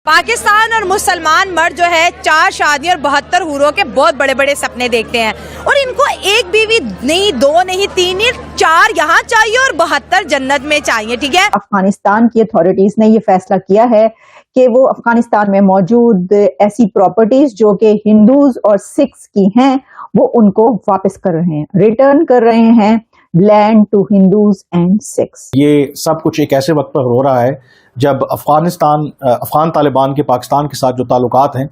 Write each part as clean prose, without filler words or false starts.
पाकिस्तान और मुसलमान मर्द जो है 4 शादी और 72 हूरों के बहुत बड़े बड़े सपने देखते हैं और इनको एक बीवी नहीं, 2 नहीं, 3 नहीं, 4 यहाँ चाहिए और 72 जन्नत में चाहिए। ठीक है, अफगानिस्तान की अथॉरिटीज ने ये फैसला किया है कि वो अफगानिस्तान में मौजूद ऐसी प्रॉपर्टीज जो कि हिंदूज और सिख्स की हैं वो उनको वापस कर रहे हैं, रिटर्न कर रहे हैं land to Hindus and Sikhs. ये सब कुछ एक ऐसे वक्त पर हो रहा है जब अफगान तालिबान के पाकिस्तान के साथ जो ताल्लुकात हैं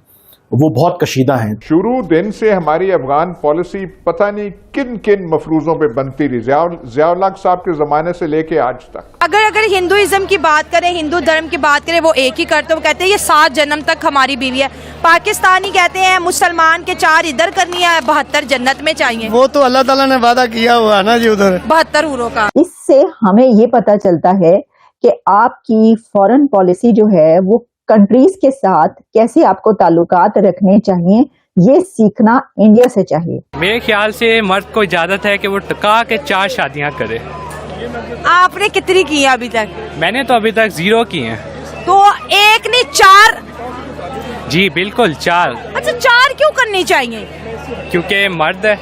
वो बहुत कशीदा हैं। शुरू दिन से हमारी अफगान पॉलिसी पता नहीं किन किन मफरूजों पे बनती रही, ज़िया-उल हक साहब के जमाने से लेके आज तक। अगर हिंदुइज्म की बात करें, हिंदू धर्म की बात करें, वो एक ही करते, वो कहते हैं ये 7 जन्म तक हमारी बीवी है। पाकिस्तानी कहते हैं मुसलमान के 4 इधर करनी है, 72 जन्नत में चाहिए। वो तो अल्लाह ताला ने वादा किया हुआ है ना जी उधर 72 हूरों का। इससे हमें ये पता चलता है कि आपकी फॉरेन पॉलिसी जो है वो कंट्रीज के साथ कैसे आपको ताल्लुकात रखने चाहिए, ये सीखना इंडिया से चाहिए। मेरे ख्याल से मर्द को इजाजत है कि वो टका के 4 शादियां करे। आपने कितनी की है अभी तक? मैंने तो अभी तक 0 की हैं। तो एक नहीं 4? जी बिल्कुल 4। अच्छा, 4 क्यों करनी चाहिए? क्योंकि मर्द है।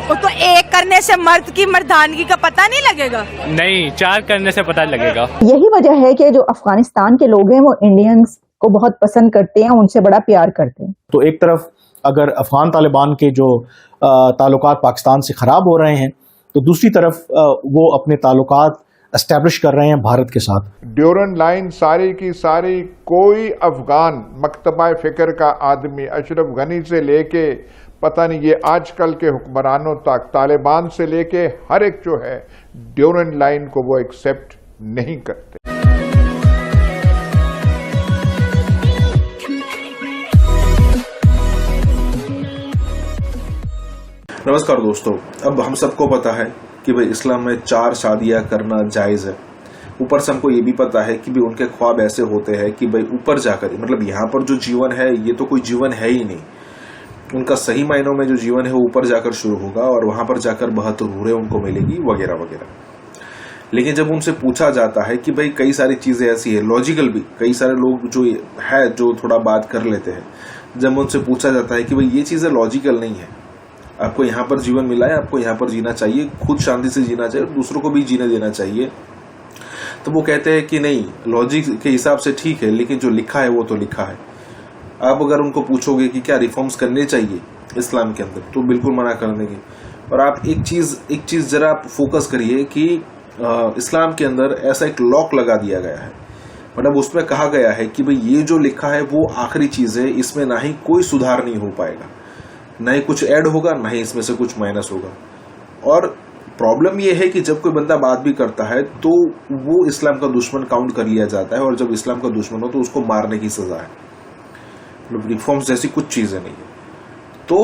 तो एक करने से मर्द की मर्दानगी का पता नहीं लगेगा? नहीं, 4 करने से पता लगेगा। यही वजह है कि जो अफगानिस्तान के लोग हैं वो इंडियंस को बहुत पसंद करते हैं, उनसे बड़ा प्यार करते हैं। तो एक तरफ अगर अफगान तालिबान के जो ताल्लुकात पाकिस्तान से ख़राब हो रहे हैं तो दूसरी तरफ वो अपने ताल्लुकात एस्टेब्लिश कर रहे हैं भारत के साथ। ड्यूरन लाइन सारी की सारी, कोई अफगान मकतबा फिक्र का आदमी अशरफ गनी से लेके पता नहीं ये आजकल के हुक्मरानों तक, तालिबान से लेके हर एक जो है ड्यूरन लाइन को वो एक्सेप्ट नहीं करते। नमस्कार दोस्तों, अब हम सबको पता है कि भाई इस्लाम में 4 शादियां करना जायज़ है। ऊपर से हमको ये भी पता है कि भाई उनके ख्वाब ऐसे होते हैं कि भाई ऊपर जाकर, मतलब यहाँ पर जो जीवन है ये तो कोई जीवन है ही नहीं, उनका सही मायनों में जो जीवन है वो ऊपर जाकर शुरू होगा और वहां पर जाकर 72 हूरें उनको मिलेगी वगैरह वगैरह। लेकिन जब उनसे पूछा जाता है कि भाई कई सारी चीजें ऐसी है, लॉजिकल भी, कई सारे लोग जो है जो थोड़ा बात कर लेते हैं, जब उनसे पूछा जाता है कि भाई ये चीजें लॉजिकल नहीं है, आपको यहाँ पर जीवन मिला है, आपको यहाँ पर जीना चाहिए, खुद शांति से जीना चाहिए, दूसरों को भी जीने देना चाहिए, तो वो कहते हैं कि नहीं, लॉजिक के हिसाब से ठीक है लेकिन जो लिखा है वो तो लिखा है। आप अगर उनको पूछोगे कि क्या रिफॉर्म्स करने चाहिए इस्लाम के अंदर तो बिल्कुल मना कर देंगे। और आप एक चीज जरा आप फोकस करिए कि इस्लाम के अंदर ऐसा एक लॉक लगा दिया गया है, मतलब उसमें कहा गया है कि भाई ये जो लिखा है वो आखिरी चीज है, इसमें ना ही कोई सुधार नहीं हो पाएगा, ना ही कुछ ऐड होगा, ना ही इसमें से कुछ माइनस होगा। और प्रॉब्लम ये है कि जब कोई बंदा बात भी करता है तो वो इस्लाम का दुश्मन काउंट कर लिया जाता है, और जब इस्लाम का दुश्मन हो तो उसको मारने की सजा है। मतलब रिफॉर्म्स जैसी कुछ चीजें नहीं है। तो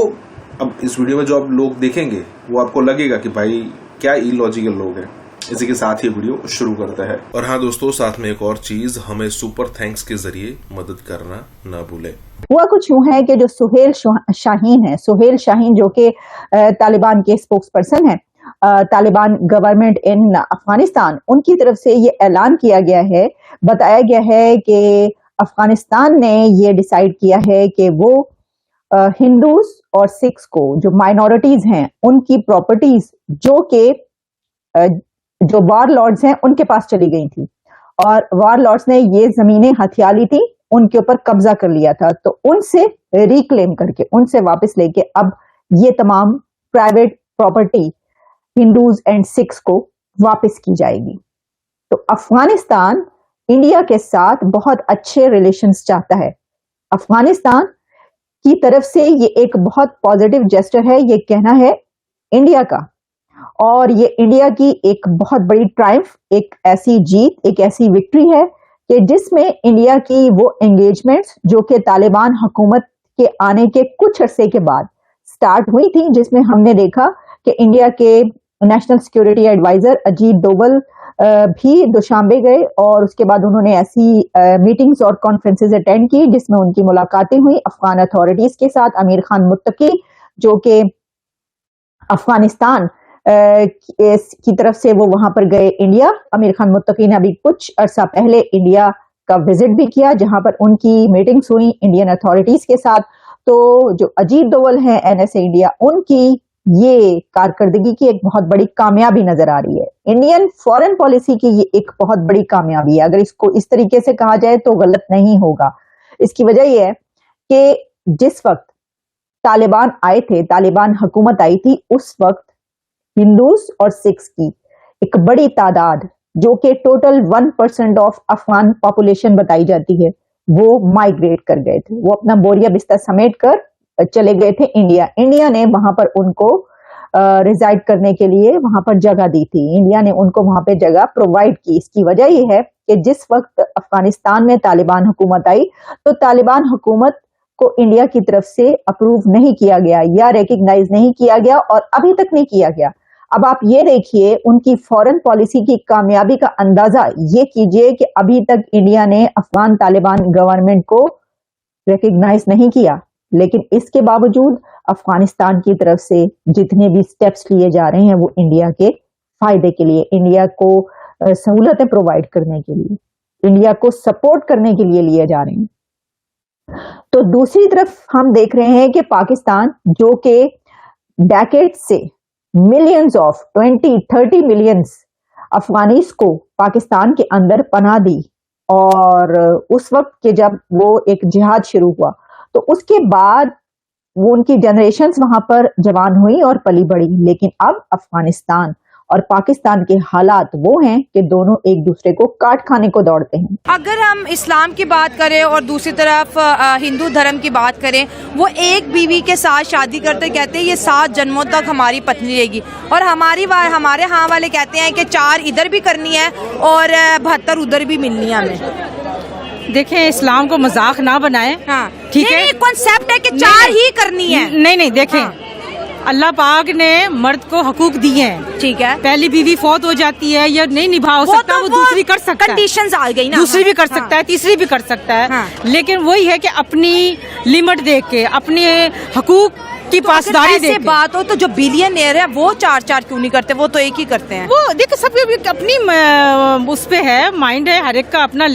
अब इस वीडियो में जो आप लोग देखेंगे वो आपको लगेगा कि भाई क्या इलॉजिकल लोग हैं। इसी के साथ ही वीडियो शुरू करते हैं। और हाँ दोस्तों, साथ में एक और चीज, हमें सुपर थैंक्स के जरिए मदद करना ना भूलें। हुआ कुछ यूं है कि जो सुहेल शाहीन है, सुहेल शाहीन जो कि तालिबान के स्पोक्स पर्सन है, तालिबान गवर्नमेंट इन अफगानिस्तान, उनकी तरफ से ये ऐलान किया गया है, बताया गया है कि अफगानिस्तान ने ये डिसाइड किया है कि वो हिंदूज और सिख्स को, जो माइनॉरिटीज हैं, उनकी प्रॉपर्टीज जो वार लॉर्ड्स हैं उनके पास चली गई थी और वार लॉर्ड्स ने ये जमीनें हथिया ली थी, उनके ऊपर कब्जा कर लिया था, तो उनसे रिक्लेम करके, उनसे वापस लेके अब ये तमाम private property Hindus and Sikhs को वापस की जाएगी। तो अफगानिस्तान इंडिया के साथ बहुत अच्छे रिलेशंस चाहता है। अफगानिस्तान की तरफ से ये एक बहुत पॉजिटिव जेस्चर है, ये कहना है इंडिया का, और ये इंडिया की एक बहुत बड़ी ट्रायम्फ, एक ऐसी जीत, एक ऐसी विक्ट्री है कि जिसमें इंडिया की वो एंगेजमेंट्स जो कि तालिबान हुकूमत के आने के कुछ अरसे के बाद स्टार्ट हुई थी, जिसमें हमने देखा कि इंडिया के national security adviser Ajit Doval भी दुशांबे गए और उसके बाद उन्होंने ऐसी मीटिंग्स और कॉन्फ्रेंसेस अटेंड की जिसमें उनकी मुलाकातें हुई अफगान अथॉरिटीज के साथ। अमीर खान मुत्तकी जो कि अफगानिस्तान की तरफ से वो वहां पर गए इंडिया, अमीर खान मुत्तकी ने अभी कुछ अरसा पहले इंडिया का विजिट भी किया, जहां पर उनकी मीटिंग्स हुई इंडियन अथॉरिटीज के साथ। तो जो अजीत डोवल है NSA इंडिया, उनकी ये कारकर्दगी की एक बहुत बड़ी कामयाबी नजर आ रही है। इंडियन फॉरेन पॉलिसी की ये एक बहुत बड़ी कामयाबी है, अगर इसको इस तरीके से कहा जाए तो गलत नहीं होगा। इसकी वजह यह है कि जिस वक्त तालिबान आए थे, तालिबान हुकूमत आई थी, उस वक्त हिंदूज और सिख्स की एक बड़ी तादाद, जो कि टोटल 1% ऑफ अफगान पॉपुलेशन बताई जाती है, वो माइग्रेट कर गए थे। वो अपना बोरिया बिस्तर समेट कर चले गए थे इंडिया। इंडिया ने वहां पर उनको रिजाइड करने के लिए वहां पर जगह दी थी, इंडिया ने उनको वहां पे जगह प्रोवाइड की। इसकी वजह यह है कि जिस वक्त अफगानिस्तान में तालिबान हुकूमत आई, तो तालिबान हुकूमत को इंडिया की तरफ से अप्रूव नहीं किया गया या रिकग्नाइज नहीं किया गया, और अभी तक नहीं किया गया। अब आप ये देखिए, उनकी फॉरेन पॉलिसी की कामयाबी का अंदाजा ये कीजिए कि अभी तक इंडिया ने अफगान तालिबान गवर्नमेंट को रिकग्नाइज नहीं किया, लेकिन इसके बावजूद अफगानिस्तान की तरफ से जितने भी स्टेप्स लिए जा रहे हैं वो इंडिया के फायदे के लिए, इंडिया को सहूलतें प्रोवाइड करने के लिए, इंडिया को सपोर्ट करने के लिए लिए जा रहे हैं। तो दूसरी तरफ हम देख रहे हैं कि पाकिस्तान, जो कि डेकेड से मिलियंस ऑफ 20-30 मिलियंस अफगानीज को पाकिस्तान के अंदर पनाह दी, और उस वक्त के जब वो एक जिहाद शुरू हुआ तो उसके बाद वो उनकी जनरेशन्स वहां पर जवान हुई और पली बढ़ी। लेकिन अब अफगानिस्तान और पाकिस्तान के हालात वो हैं कि दोनों एक दूसरे को काट खाने को दौड़ते हैं। अगर हम इस्लाम की बात करें और दूसरी तरफ हिंदू धर्म की बात करें, वो एक बीवी के साथ शादी करते कहते हैं ये 7 जन्मों तक हमारी पत्नी रहेगी, और हमारे यहाँ वाले कहते हैं कि 4 इधर भी करनी है और 72 उधर भी मिलनी है हमें। देखें, इस्लाम को मजाक ना बनाएं। हाँ, ठीक है, कॉन्सेप्ट है कि 4 ही करनी है। नहीं देखें, हाँ। अल्लाह पाक ने मर्द को हकूक दिए हैं। ठीक है, पहली बीवी फौत हो जाती है या नहीं निभा हो सकता, वो दूसरी कर सकता है, कंडीशंस आ गई ना, दूसरी भी कर सकता है, तीसरी भी कर सकता है। हाँ। लेकिन वही है कि अपनी लिमिट देख के, अपने हकूक की पासदारी देख के। बात हो तो जो बिलियनियर है वो 4 क्यों नहीं करते, वो तो एक ही करते हैं। वो देखो, सबके अपनी उस पे है, माइंड है, हर एक का अपना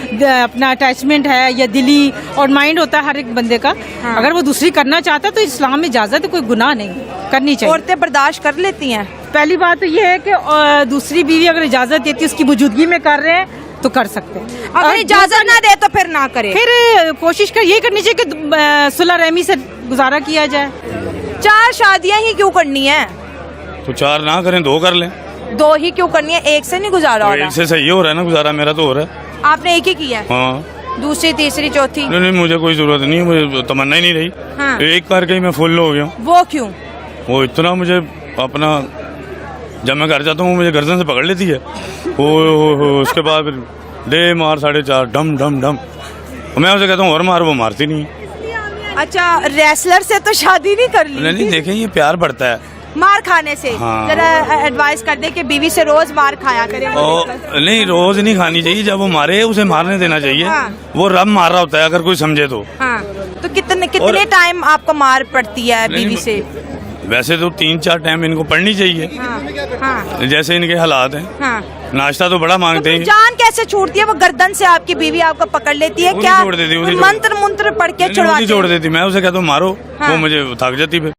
अपना अटैचमेंट है या दिली और माइंड होता है हर एक बंदे का। हाँ। अगर वो दूसरी करना चाहता है तो इस्लाम में इजाजत है, कोई गुनाह नहीं, करनी चाहिए। औरतें बर्दाश्त कर लेती हैं। पहली बात तो ये है कि दूसरी बीवी अगर इजाजत देती है, उसकी मौजूदगी में कर रहे हैं तो कर सकते हैं। अगर इजाजत ना दे तो फिर ना करे। फिर कोशिश कर ये करनी चाहिए कि सुलह रहमी से गुजारा किया जाए। 4 शादियां ही क्यों करनी है? तो 4 ना करें, 2 कर लें। 2 ही क्यों करनी है? एक से नहीं गुजारा हो तो रहा? एक से सही हो रहा है ना गुजारा, मेरा तो हो रहा है। आपने एक ही किया है? हाँ। दूसरी, तीसरी, चौथी? नहीं, मुझे कोई जरूरत नहीं है, मुझे तमन्ना ही नहीं रही। हाँ। एक करके ही मैं फुल हो गया हूँ। वो क्यों? वो इतना मुझे अपना, जब मैं घर जाता हूँ मुझे गर्दन से पकड़ लेती है। उसके बाद फिर दे मार 4.5 डम डम डम। मैं उसे कहता हूँ और मार, वो मारती नहीं है। अच्छा, रेसलर से तो शादी नहीं कर ली? नहीं, देखें ये प्यार बढ़ता है मार खाने से। हाँ। जरा एडवाइस कर दे कि बीवी से रोज मार खाया करे। नहीं, रोज नहीं खानी चाहिए, जब वो मारे उसे मारने देना चाहिए। हाँ। वो रब मार रहा होता है अगर कोई समझे तो। हाँ। तो कितने टाइम आपको मार पड़ती है बीवी से? वैसे तो 3-4 टाइम इनको पढ़नी चाहिए। हाँ। हाँ। जैसे इनके हालात हैं। हाँ। नाश्ता तो बड़ा मांगते हैं। जान कैसे छूटती है? वो गर्दन से आपकी बीवी आपको पकड़ लेती है क्या? छोड़ देती, मंत्र पढ़ के छुड़वाती? छोड़ देती। मैं उसे कहता हूँ मारो। हाँ। वो मुझे थक जाती फिर।